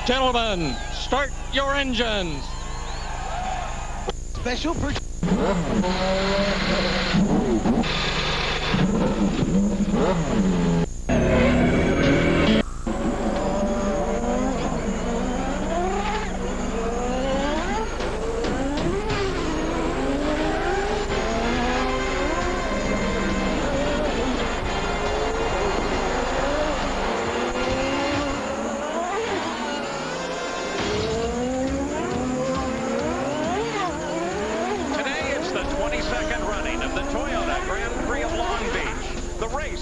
Gentlemen, start your engines. Special for...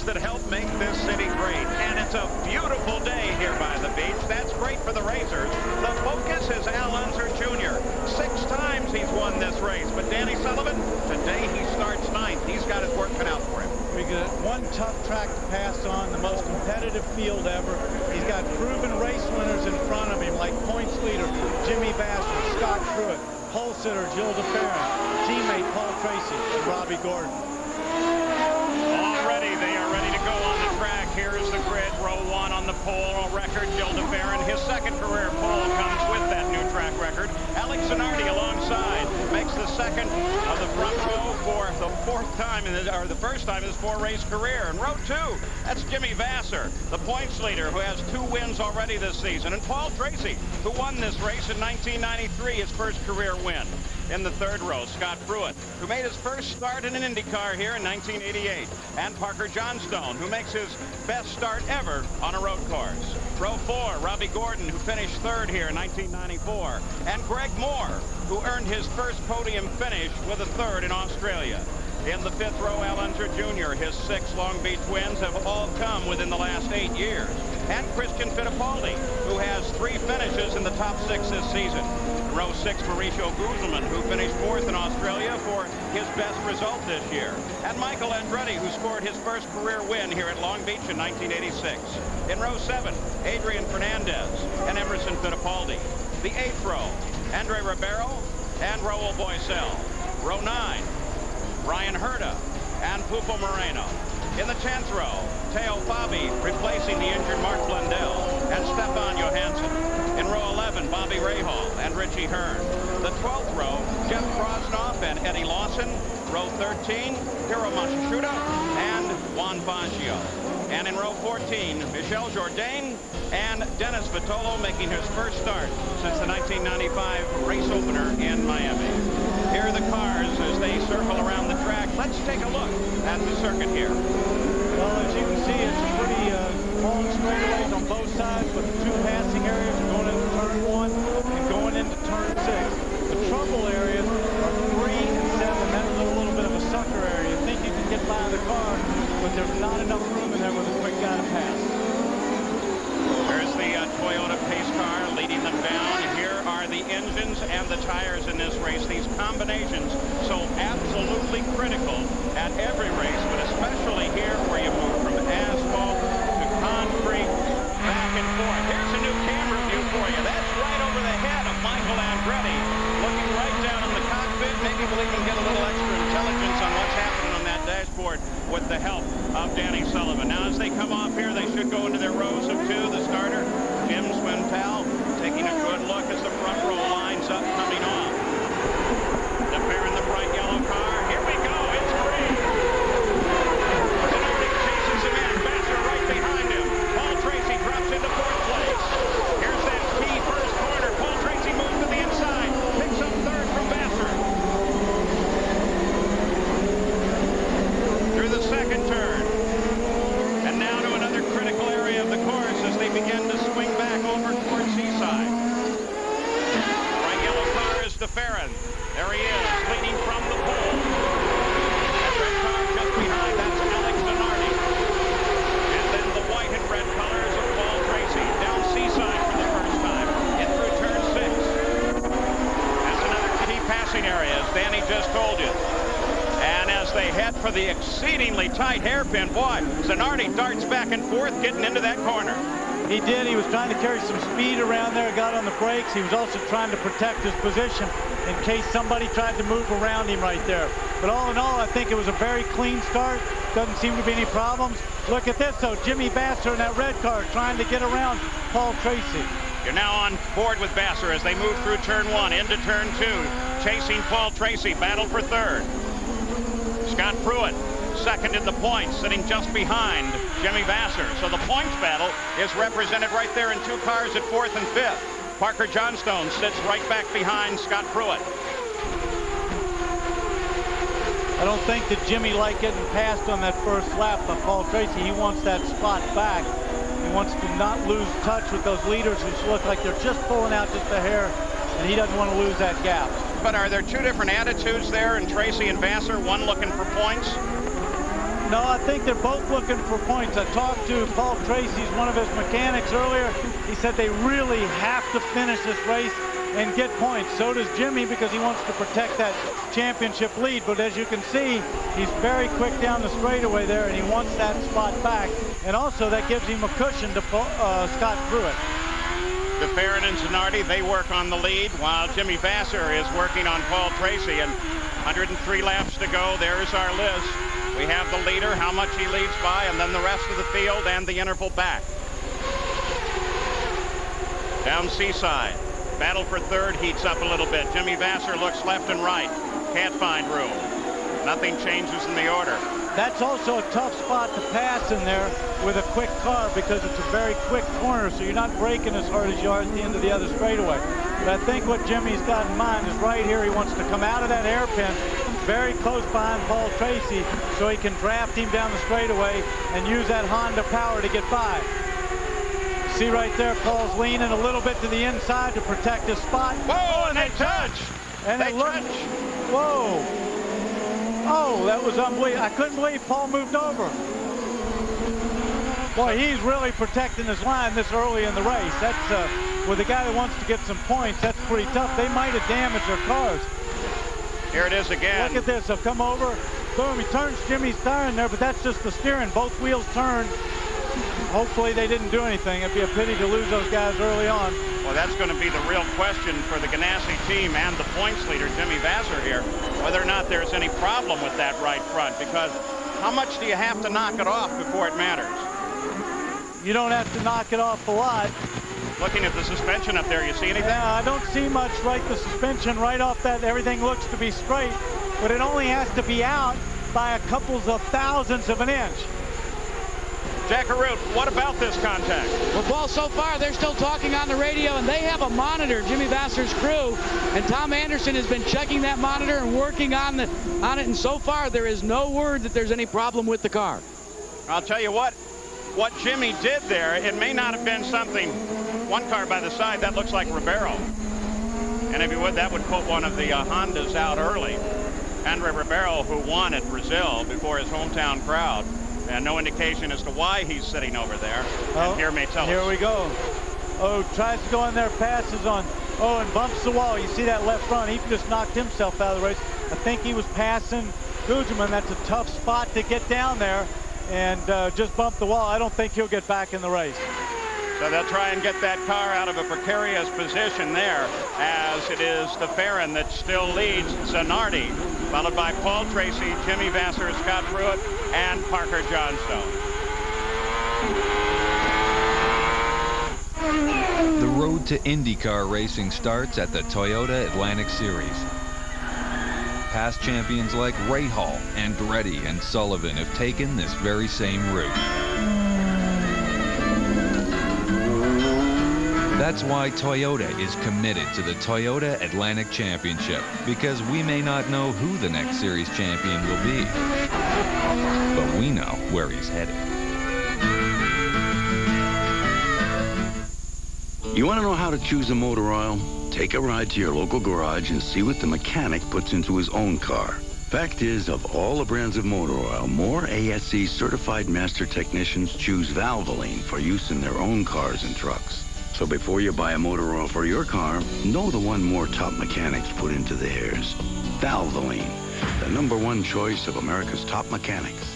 That helped make this city great, and it's a beautiful day here by the beach. That's great for the racers. The focus is Al Unser Jr. 6 times he's won this race, but Danny Sullivan, today he starts 9th. He's got his work cut out for him. We got one tough track to pass on, the most competitive field ever. He's got proven race winners in front of him, like points leader Jimmy Vasser, Scott Pruitt, pole sitter Gil de Ferran, teammate Paul Tracy, and Robbie Gordon. They are ready to go on the track. Here is the grid. Row 1 on the pole record. Gil de Ferran, his second career pole comes with that new track record. Alex Zanardi alongside makes the second of the front row for the the first time in his 4-race career. In row 2, that's Jimmy Vasser, the points leader, who has 2 wins already this season. And Paul Tracy, who won this race in 1993, his first career win. In the 3rd row, Scott Pruitt, who made his first start in an IndyCar here in 1988. And Parker Johnstone, who makes his best start ever on a road course. Row 4, Robbie Gordon, who finished 3rd here in 1994. And Greg Moore, who earned his first podium finish with a 3rd in Australia. In the 5th row, Al Unser Jr., his 6 Long Beach wins have all come within the last 8 years. And Christian Fittipaldi, who has 3 finishes in the top 6 this season. Row 6, Mauricio Guzman, who finished 4th in Australia for his best result this year. And Michael Andretti, who scored his first career win here at Long Beach in 1986. In row 7, Adrian Fernandez and Emerson Fittipaldi. The 8th row, Andre Ribeiro and Raul Boesel. Row 9, Brian Herta and Pupo Moreno. In the 10th row, Teo Fabi replacing the injured Mark Blundell and Stefan Johansson. In row 11, Bobby Rahal and Richie Hearn. The 12th row, Jeff Krosnoff and Eddie Lawson. Row 13, Hiro Matsushita and Juan Fangio. And in row 14, Michel Jourdain and Dennis Vitolo making his first start since the 1995 race opener in Miami. Here are the cars as they circle around the track. Let's take a look at the circuit here. Well, as you can see, it's pretty long straightaways on both sides, with 2 passing areas going into turn 1 and going into turn 6. The trouble areas are 3 and 7. That's a little bit of a sucker area. You think you can get by the car, but there's not enough room in there with a quick guy to pass. There's the Toyota pace car leading them down. Here are the engines and the tires in this race. These combinations so absolutely critical at every race, but especially here where you move from asphalt to concrete, back and forth. Here's a new camera view for you. That's right over the head of Michael Andretti, looking right down in the cockpit. Maybe we'll even get a little extra intelligence on what's happening on that dashboard with the help of Danny Sullivan. Now, as they come off here, they should go into their rows of 2. The starter, Jim Swintal, taking a good look as the front row lines up coming off. De Ferran, the bright yellow car. Here we go. It's green. Zanardi chases him in. Vasser right behind him. Paul Tracy drops into 4th place. Here's that key first corner. Paul Tracy moves to the inside. Picks up 3rd from Vasser. Through the 2nd turn. And now to another critical area of the course as they begin to swing back over towards Seaside. Bright yellow car is De Ferran. There he is, leading from the pole. That red car just behind, that's Alex Zanardi. And then the white and red colors of Paul Tracy down Seaside for the first time. In through turn 6. That's another key passing area, as Danny just told you. And as they head for the exceedingly tight hairpin, boy, Zanardi darts back and forth getting into that corner. He did. He was trying to carry some speed around there, got on the brakes. He was also trying to protect his position in case somebody tried to move around him right there. But all in all, I think it was a very clean start. Doesn't seem to be any problems. Look at this, though. Jimmy Vasser in that red car trying to get around Paul Tracy. You're now on board with Vassar as they move through turn 1 into turn 2. Chasing Paul Tracy, battle for third. Scott Pruitt second in the points, sitting just behind Jimmy Vassar. So the points battle is represented right there in 2 cars at 4th and 5th. Parker Johnstone sits right back behind Scott Pruitt. I don't think that Jimmy liked getting passed on that first lap by Paul Tracy. He wants that spot back. He wants to not lose touch with those leaders who look like they're just pulling out just a hair, and he doesn't want to lose that gap. But are there 2 different attitudes there in Tracy and Vassar? One looking for points? No, I think they're both looking for points. I talked to Paul Tracy, one of his mechanics earlier. He said they really have to finish this race and get points. So does Jimmy, because he wants to protect that championship lead. But as you can see, he's very quick down the straightaway there, and he wants that spot back. And also that gives him a cushion to Scott Pruitt. DeFerrin and Zanardi, they work on the lead, while Jimmy Vassar is working on Paul Tracy. And 103 laps to go. There's our list. We have the leader, how much he leads by, and then the rest of the field and the interval back. Down Seaside. Battle for third heats up a little bit. Jimmy Vassar looks left and right. Can't find room. Nothing changes in the order. That's also a tough spot to pass in there with a quick car, because it's a very quick corner, so you're not braking as hard as you are at the end of the other straightaway. But I think what Jimmy's got in mind is right here. He wants to come out of that hairpin very close behind Paul Tracy so he can draft him down the straightaway and use that Honda power to get by. See right there, Paul's leaning a little bit to the inside to protect his spot. Whoa, and they touch. And they it looked, touch. Whoa. Oh, that was unbelievable. I couldn't believe Paul moved over. Boy, he's really protecting his line this early in the race. That's, with a guy that wants to get some points, that's pretty tough. They might have damaged their cars. Here it is again. Look at this. He'll come over. Boom, he turns Jimmy's tire in there, but that's just the steering. Both wheels turn. Hopefully they didn't do anything. It'd be a pity to lose those guys early on. Well, that's going to be the real question for the Ganassi team and the points leader, Jimmy Vassar here, whether or not there's any problem with that right front, because how much do you have to knock it off before it matters? You don't have to knock it off a lot. Looking at the suspension up there, you see anything? Yeah, I don't see much. Right, the suspension right off that, everything looks to be straight, but it only has to be out by a couple of thousandths of an inch. Jack Arute, what about this contact? Well, Paul, so far they're still talking on the radio, and they have a monitor, Jimmy Vassar's crew, and Tom Anderson has been checking that monitor and working on it, and so far there is no word that there's any problem with the car. I'll tell you what Jimmy did there, it may not have been something, one car by the side, that looks like Ribeiro. And if you would, that would put one of the Hondas out early. Andre Ribeiro, who won at Brazil before his hometown crowd. And no indication as to why he's sitting over there. Oh, and here may tell us. Here we go. Oh, tries to go in there, passes on. Oh, and bumps the wall. You see that left front. He just knocked himself out of the race. I think he was passing Gugelmin. That's a tough spot to get down there. And just bumped the wall. I don't think he'll get back in the race. So they'll try and get that car out of a precarious position there, as it is DeFerrin that still leads Zanardi, followed by Paul Tracy, Jimmy Vassar, Scott Pruitt, and Parker Johnstone. The road to IndyCar racing starts at the Toyota Atlantic Series. Past champions like Rahal, Andretti, and Sullivan have taken this very same route. That's why Toyota is committed to the Toyota Atlantic Championship, because we may not know who the next series champion will be, but we know where he's headed. You want to know how to choose a motor oil? Take a ride to your local garage and see what the mechanic puts into his own car. Fact is, of all the brands of motor oil, more ASE certified master technicians choose Valvoline for use in their own cars and trucks. So before you buy a motor oil for your car, know the one more top mechanics put into theirs. Valvoline, the #1 choice of America's top mechanics.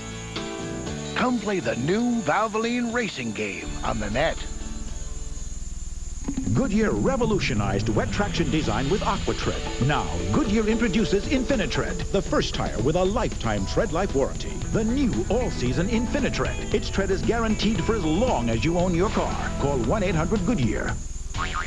Come play the new Valvoline racing game on the net. Goodyear revolutionized wet traction design with AquaTread. Now, Goodyear introduces InfiniTread, the first tire with a lifetime tread life warranty. The new all-season InfiniTread. Its tread is guaranteed for as long as you own your car. Call 1-800-GOODYEAR.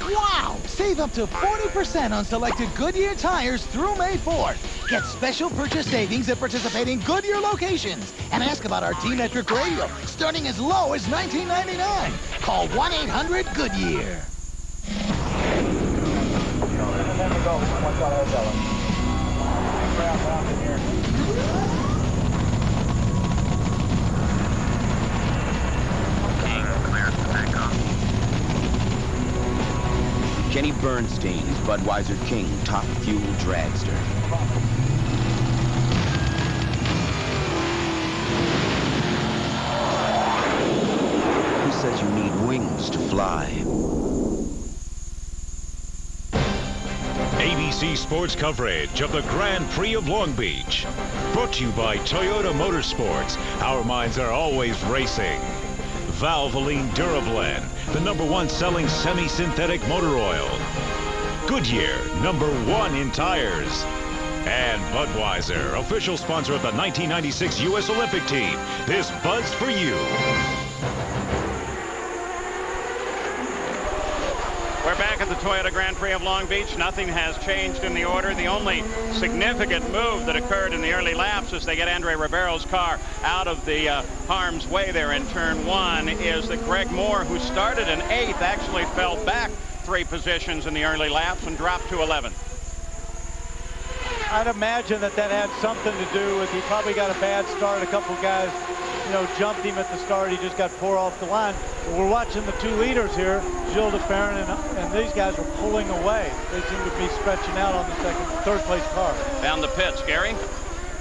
Wow! Save up to 40% on selected Goodyear tires through May 4th. Get special purchase savings at participating Goodyear locations. And ask about our T-Metric radio, starting as low as $19.99. Call 1-800-GOODYEAR. Kenny Bernstein's Budweiser King Top Fuel Dragster. Who says you need wings to fly? ABC Sports coverage of the Grand Prix of Long Beach. Brought to you by Toyota Motorsports. Our minds are always racing. Valvoline Durablend, the #1 selling semi-synthetic motor oil. Goodyear, #1 in tires. And Budweiser, official sponsor of the 1996 U.S. Olympic team. This Bud's for you. We're back at the Toyota Grand Prix of Long Beach. Nothing has changed in the order. The only significant move that occurred in the early laps as they get Andre Ribeiro's car out of the harm's way there in turn 1 is that Greg Moore, who started in 8th, actually fell back 3 positions in the early laps and dropped to 11th. I'd imagine that had something to do with he probably got a bad start. A couple guys, jumped him at the start. He just got 4 off the line. But we're watching the 2 leaders here, Gilles de Ferran, and these guys are pulling away. They seem to be stretching out on the third place car. Down the pits, Gary.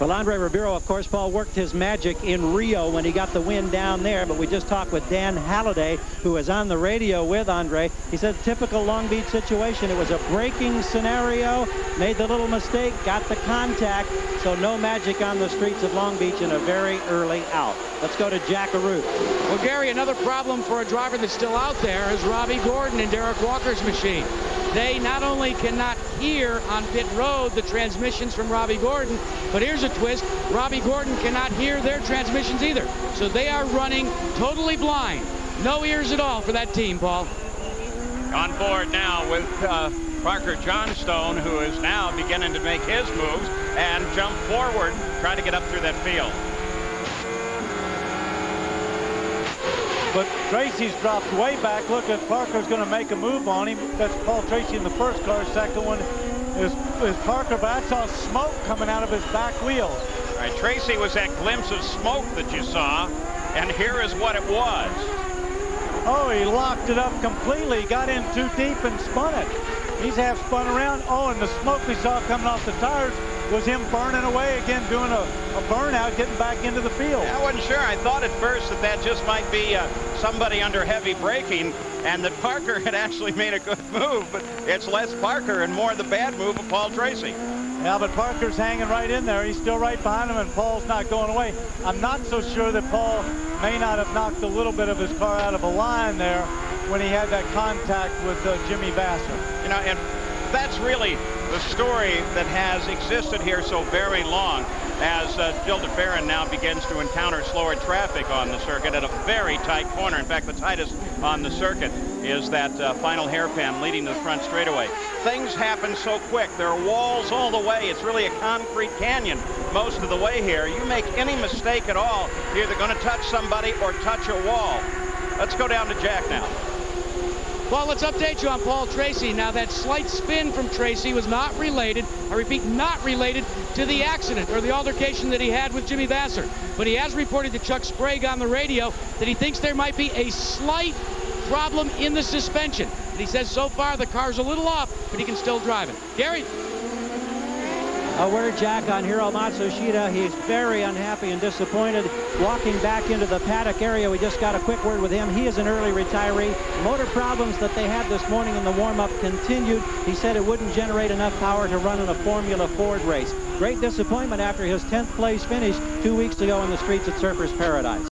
Well, Andre Ribeiro, of course, Paul, worked his magic in Rio when he got the win down there. But we just talked with Dan Halliday, who was on the radio with Andre. He said, typical Long Beach situation. It was a braking scenario, made the little mistake, got the contact. So no magic on the streets of Long Beach in a very early out. Let's go to Jack Arute. Well, Gary, another problem for a driver that's still out there is Robbie Gordon and Derek Walker's machine. They not only cannot hear on pit road the transmissions from Robbie Gordon, but here's a twist. Robbie Gordon cannot hear their transmissions either. So they are running totally blind. No ears at all for that team, Paul. On board now with Parker Johnstone, who is now beginning to make his moves and jump forward, trying to get up through that field. But Tracy's dropped way back. Look, at Parker's going to make a move on him. That's Paul Tracy in the first car. Second one is Parker, but I saw smoke coming out of his back wheels. All right, Tracy was that glimpse of smoke that you saw, and here is what it was. Oh, he locked it up completely, got in too deep and spun it. He's half spun around. Oh, and the smoke we saw coming off the tires was him burning away again, doing a burnout, getting back into the field. I wasn't sure. I thought at first that just might be somebody under heavy braking, and that Parker had actually made a good move, but it's less Parker and more the bad move of Paul Tracy. Yeah, but Parker's hanging right in there. He's still right behind him, and Paul's not going away. I'm not so sure that Paul may not have knocked a little bit of his car out of a line there when he had that contact with Jimmy Vasser. And that's really the story that has existed here so very long as Gilles de Ferran now begins to encounter slower traffic on the circuit at a very tight corner. In fact, the tightest on the circuit is that final hairpin leading to the front straightaway. Things happen so quick. There are walls all the way. It's really a concrete canyon most of the way here. You make any mistake at all, you're either going to touch somebody or touch a wall. Let's go down to Jack now. Well, let's update you on Paul Tracy. Now, that slight spin from Tracy was not related, I repeat, not related to the accident or the altercation that he had with Jimmy Vasser. But he has reported to Chuck Sprague on the radio that he thinks there might be a slight problem in the suspension. And he says so far the car's a little off, but he can still drive it. Gary? A word, Jack, on Hiro Matsushita. He's very unhappy and disappointed walking back into the paddock area. We just got a quick word with him. He is an early retiree. Motor problems that they had this morning in the warm-up continued. He said it wouldn't generate enough power to run in a Formula Ford race. Great disappointment after his 10th place finish 2 weeks ago in the streets at Surfers Paradise.